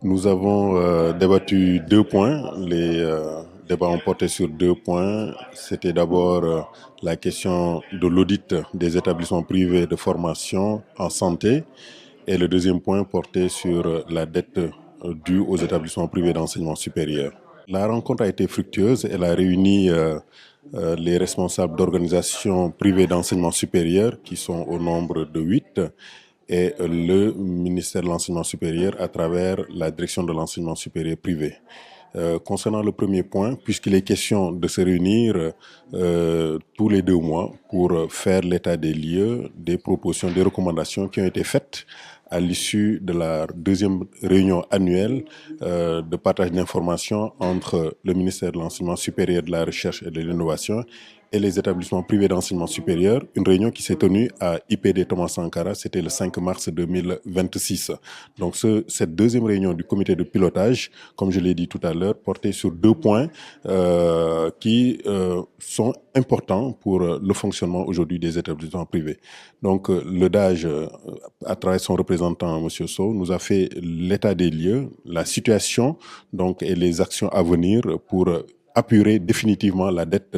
Nous avons débattu deux points. Les débats ont porté sur deux points. C'était d'abord la question de l'audit des établissements privés de formation en santé et le deuxième point portait sur la dette due aux établissements privés d'enseignement supérieur. La rencontre a été fructueuse. Elle a réuni les responsables d'organisations privées d'enseignement supérieur qui sont au nombre de 8 et le ministère de l'enseignement supérieur à travers la direction de l'enseignement supérieur privé. Concernant le premier point, puisqu'il est question de se réunir tous les 2 mois pour faire l'état des lieux, des propositions, des recommandations qui ont été faites à l'issue de la deuxième réunion annuelle de partage d'informations entre le ministère de l'Enseignement supérieur, de la Recherche et de l'Innovation et les établissements privés d'enseignement supérieur, une réunion qui s'est tenue à IPD Thomas Sankara, c'était le 5 mars 2026. Donc cette deuxième réunion du comité de pilotage, comme je l'ai dit tout à l'heure, portait sur deux points qui sont importants pour le fonctionnement aujourd'hui des établissements privés. Donc le DAGE, à travers son représentant, M. Sow, nous a fait l'état des lieux, la situation donc, et les actions à venir pour apurer définitivement la dette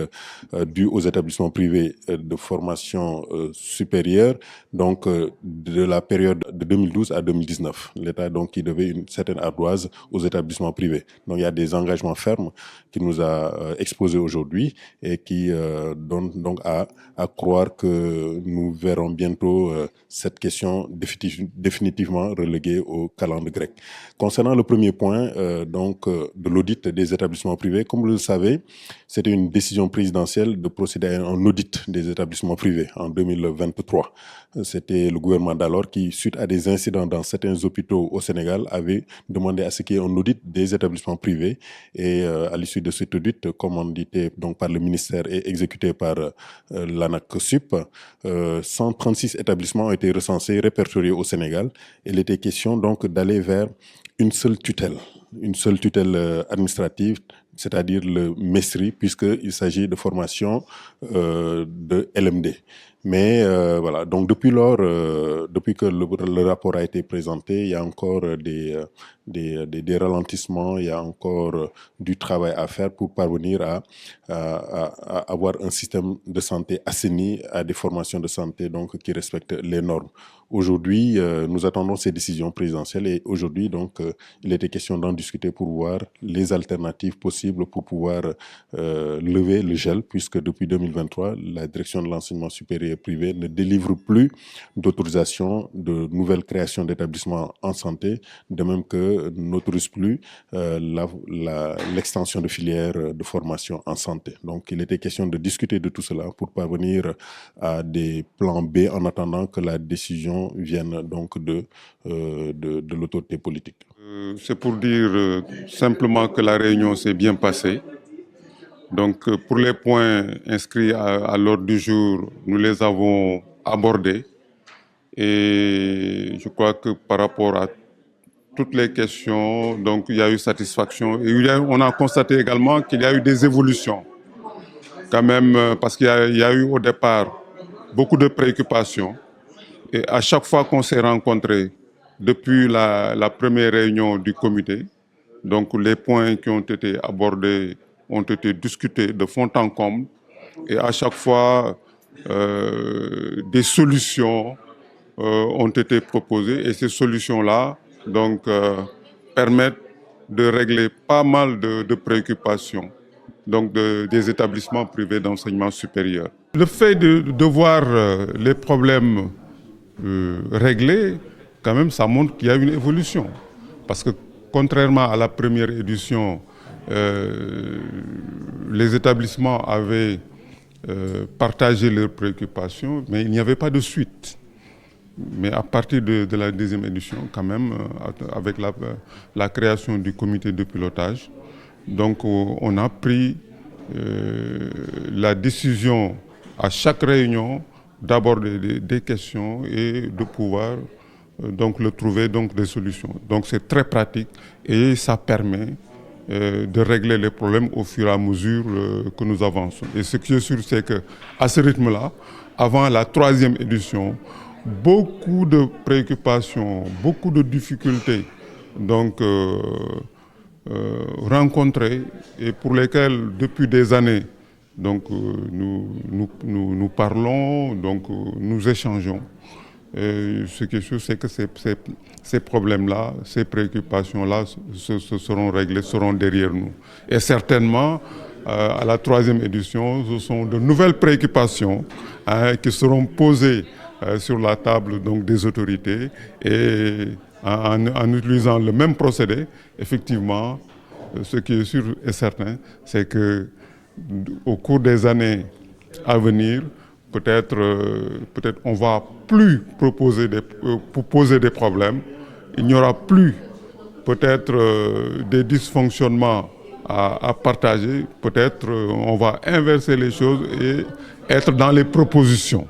due aux établissements privés de formation supérieure, donc de la période de 2012 à 2019. L'État donc qui devait une certaine ardoise aux établissements privés. Donc il y a des engagements fermes qu'il nous a exposés aujourd'hui et qui donnent donc à croire que nous verrons bientôt cette question définitivement reléguée au calendrier grec. Concernant le premier point, de l'audit des établissements privés, comme vous le savez, c'était une décision présidentielle de procéder à un audit des établissements privés en 2023. C'était le gouvernement d'alors qui, suite à des incidents dans certains hôpitaux au Sénégal, avait demandé à ce qu'il y ait un audit des établissements privés. Et à l'issue de cet audit, commandité donc par le ministère et exécuté par l'ANAC-SUP, 136 établissements ont été recensés, répertoriés au Sénégal. Il était question donc d'aller vers une seule tutelle administrative, c'est-à-dire le MESRI, puisqu'il s'agit de formation de LMD. Mais voilà, donc depuis lors, depuis que le rapport a été présenté, il y a encore des ralentissements, il y a encore du travail à faire pour parvenir à avoir un système de santé assaini, à des formations de santé donc qui respectent les normes. Aujourd'hui, nous attendons ces décisions présidentielles et aujourd'hui, donc, il était question d'en discuter pour voir les alternatives possibles pour pouvoir lever le gel, puisque depuis 2023, la direction de l'enseignement supérieur privé ne délivre plus d'autorisation de nouvelles créations d'établissements en santé, de même que n'autorise plus l'extension de filières de formation en santé. Donc, il était question de discuter de tout cela pour parvenir à des plans B en attendant que la décision vienne donc de l'autorité politique. C'est pour dire simplement que la réunion s'est bien passée. Donc, pour les points inscrits à l'ordre du jour, nous les avons abordés. Et je crois que par rapport à toutes les questions, donc il y a eu satisfaction. Et on a constaté également qu'il y a eu des évolutions. Quand même, parce qu'il y a eu au départ beaucoup de préoccupations. Et à chaque fois qu'on s'est rencontrés, depuis la première réunion du comité, donc les points qui ont été abordés ont été discutés de fond en comble. Et à chaque fois, des solutions ont été proposées. Et ces solutions-là donc, permettent de régler pas mal de préoccupations donc des établissements privés d'enseignement supérieur. Le fait de voir les problèmes réglés, quand même, ça montre qu'il y a une évolution. Parce que contrairement à la première édition, les établissements avaient partagé leurs préoccupations, mais il n'y avait pas de suite. Mais à partir de la deuxième édition, quand même, avec la création du comité de pilotage, donc on a pris la décision à chaque réunion d'aborder des questions et de pouvoir donc trouver donc des solutions. Donc c'est très pratique et ça permet de régler les problèmes au fur et à mesure que nous avançons. Et ce qui est sûr, c'est qu'à ce rythme-là, avant la troisième édition, beaucoup de préoccupations, beaucoup de difficultés donc rencontrés et pour lesquels depuis des années donc nous parlons, donc nous échangeons. Et ce qui est sûr, c'est que ces problèmes-là, ces préoccupations-là se seront réglées, seront derrière nous. Et certainement, à la 3e édition, ce sont de nouvelles préoccupations qui seront posées sur la table donc, des autorités et en utilisant le même procédé, effectivement, ce qui est sûr et certain, c'est que au cours des années à venir, peut-être on ne va plus poser des problèmes. Il n'y aura plus peut-être des dysfonctionnements à partager. Peut-être on va inverser les choses et être dans les propositions.